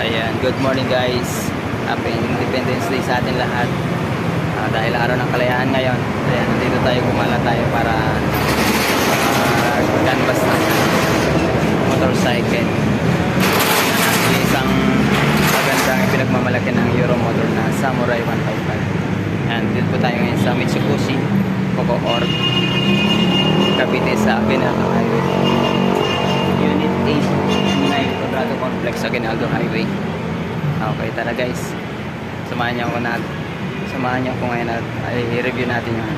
Ayan, good morning guys. Happy Independence Day sa atin lahat. Dahil araw ng kalayaan ngayon, ayan, nandito tayo, gumala tayo para canvas ng motorcycle. Isang magandang pinagmamalaki ng Euromotor na Samurai 155. Ayan, dito po tayo ngayon sa Mitsubishi Cocoor, Cavite sa Aguinaldo Highway. Unit 8 Quadrado Complex sa Aguinaldo Highway. Okay, tara guys. Samahan niyo ako ngayon at i-review natin yung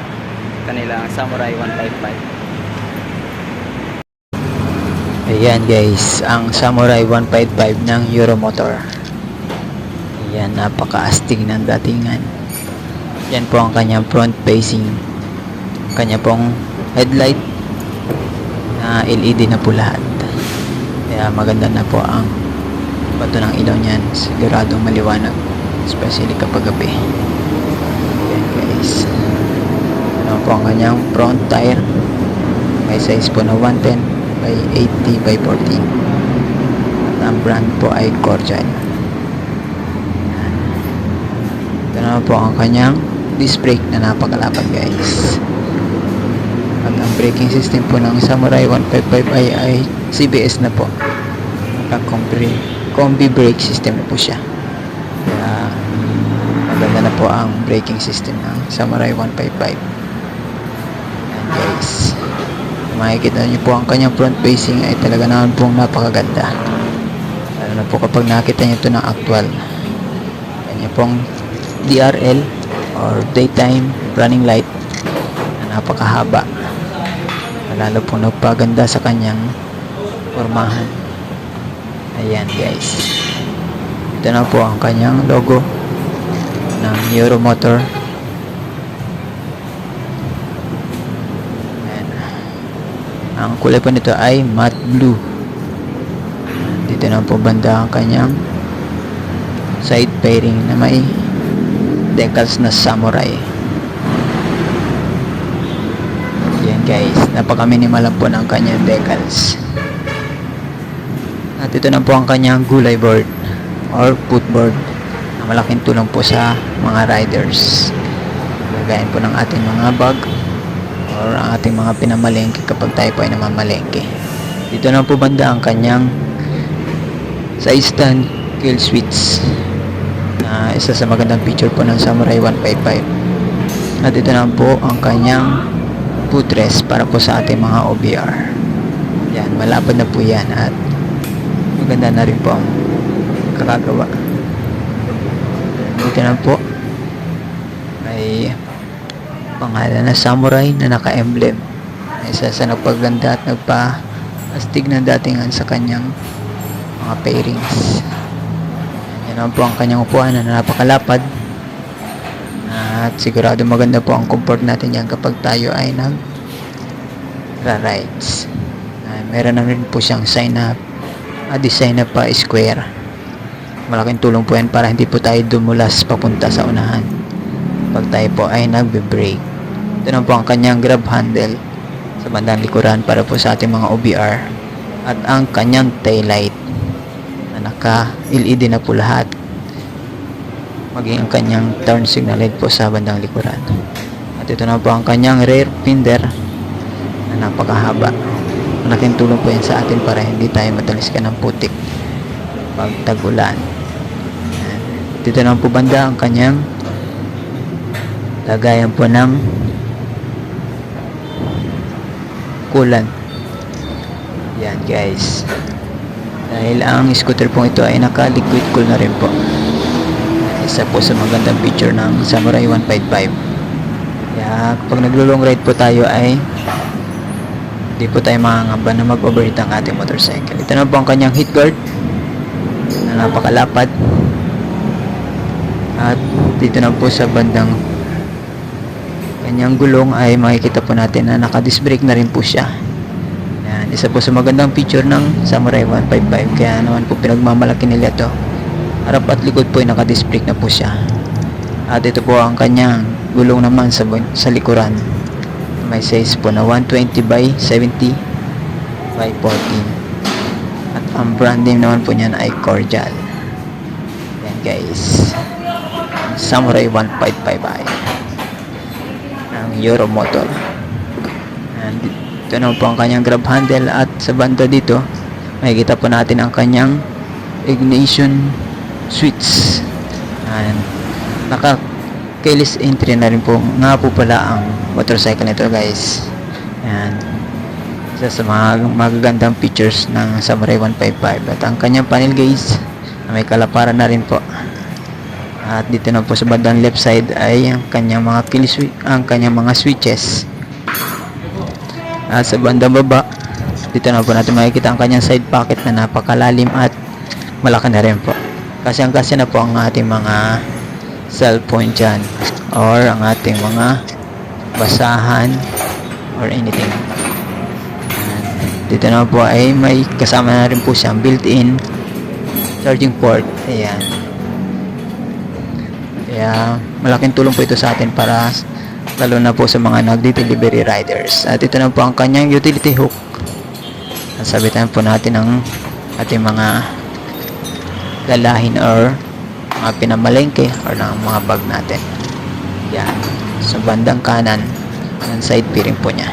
kanilang Samurai 155. Ayan guys, ang Samurai 155 ng Euromotor. Ayan, napaka-astig ng datingan. Yan po ang kanyang front facing. Kanya pong headlight na LED na po lahat. Kaya maganda na po ang bato ng ilaw niyan. Siguradong maliwanag, especially kapag gabi. Ayan guys. Ano po ang kanyang front tire. May size po na 110 by 80 by 14. At ang brand po ay Cordial. Ito na po ang kanyang disc brake na napakalapad guys. At ang braking system po ng Samurai 155 ay CBS na po. Combi brake system na po siya. Kaya maganda na po ang braking system ng Samurai 155. Ayan guys. Makikita nyo po ang kanyang front facing ay talaga naman pong napakaganda. Lalo na po kapag nakita nyo ito ng actual. Kanya pong DRL or daytime running light na napakahaba. Lalo pong nagpaganda sa kanyang formahan. Ayan guys. Ito na po ang kanyang logo ng Euromotor. Ayan. Ang kulay po nito ay matte blue. Dito na po banda ang kanyang side fairing na may decals na Samurai. Ayan guys, napaka-minimal lang po ng kanyang decals. At ito na po ang kanyang gulay board or footboard na malaking tulong po sa mga riders. Gagayin po ng ating mga bag or ang ating mga pinamalengke kapag tayo po ay namamalengke. Dito na po banda ang kanyang side stand kill switch na isa sa magandang feature po ng Samurai 155. At ito na po ang kanyang footrest para po sa ating mga OBR. Yan, malapad na po yan at maganda na rin po ang kakagawa. Dito na po may pangalan na Samurai na naka-emblem. Isa sa nagpaganda at nagpa-astig ng datingan sa kanyang mga pairings. Yan naman po ang kanyang upuan na napakalapad. At sigurado maganda po ang comfort natin yan kapag tayo ay nag-rides. Meron na rin po siyang sign na design na pa square. Malaking tulong po yan para hindi po tayo dumulas papunta sa unahan pag tayo po ay nagbe-brake. Ito na po ang kanyang grab handle sa bandang likuran para po sa ating mga OBR. At ang kanyang taillight na naka-LED na po lahat, maging ang kanyang turn signal light po sa bandang likuran. At ito na po ang kanyang rear fender na napakahaba. Malaking tulong po yan sa atin para hindi tayo mataliskan ng putik pag tag-ulan. Dito na po banda ang kanyang lagayan po ng coolant. Yan guys. Dahil ang scooter po ito ay naka-liquid cool na rin po. Isa po sa magandang feature ng Samurai 155. Kaya kapag naglo-long ride po tayo ay hindi po tayo makangamba na mag-overheat ang ating motorcycle. Ito na po ang kanyang heat guard na napakalapad. At dito na po sa bandang kanyang gulong ay makikita po natin na naka-disc brake na rin po siya. Yan, isa po sa magandang feature ng Samurai 155. Kaya naman po pinagmamalaki nila ito. Harap at likod po ay naka-disc brake na po siya. At ito po ang kanyang gulong naman sa likuran. May size po na 120 by 70 by 14. At ang brand name naman po niyan ay Cordial. guys. Samurai 155i ng Euro Motor. And ito naman po ang kanyang grab handle, at sa banda dito makikita po natin ang kanyang ignition switch. And naka keyless entry na rin po nga po pala ang motorcycle nito guys. And isa sa mga magagandang features ng Samurai 155, at ang kanyang panel guys may kalaparan na rin po. At dito na po sa bandang left side ay ang kanyang mga ang kanyang mga switches. At sa bandang baba dito na po natin makikita ang kanyang side pocket na napakalalim at malaki na rin po. Kasi na po ang ating mga cellphone dyan, or ang ating mga basahan or anything. Dito na po ay may kasama na rin po siyang built-in charging port. Ayan. Kaya malaking tulong po ito sa atin, para lalo na po sa mga nagde-delivery riders. At ito na po ang kanyang utility hook. Sabitan po natin ang ating mga lalahin or mga pinamalengke or ng mga bag natin. Yan. Sa bandang kanan ng side bearing po niya,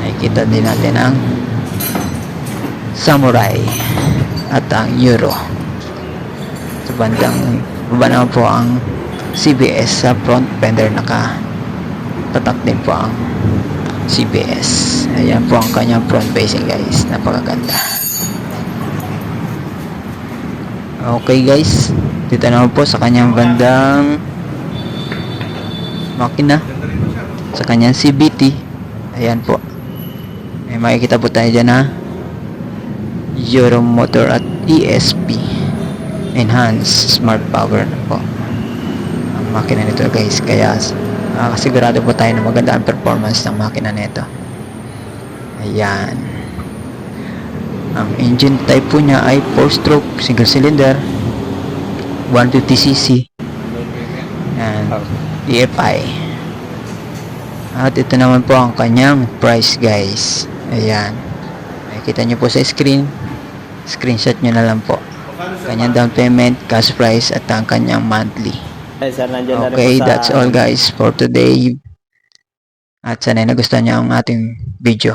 nakikita din natin ang Samurai at ang Euro. Sa bandang baba naman po ang CBS. Sa front fender tatak din po ang CBS. Ayan po ang kanyang front facing guys, napakaganda. Okay guys, dito naman po sa kanyang bandang makina, sa kanyang CVT. Ayan po, may makikita po tayo dyan na Euro Motor at ESP Enhanced Smart Power na po ang makina nito guys. Kaya sigurado po tayo na maganda ang performance ng makina nito. Ayan. Ang engine type po niya ay 4-stroke single cylinder, 150cc and EFI. At ito naman po ang kanyang price guys. Ayan, makikita nyo po sa screenshot nyo na lang po kanyang down payment, cash price at ang kanyang monthly. Okay, that's all guys for today, at sana nagustuhan nyo ang ating video.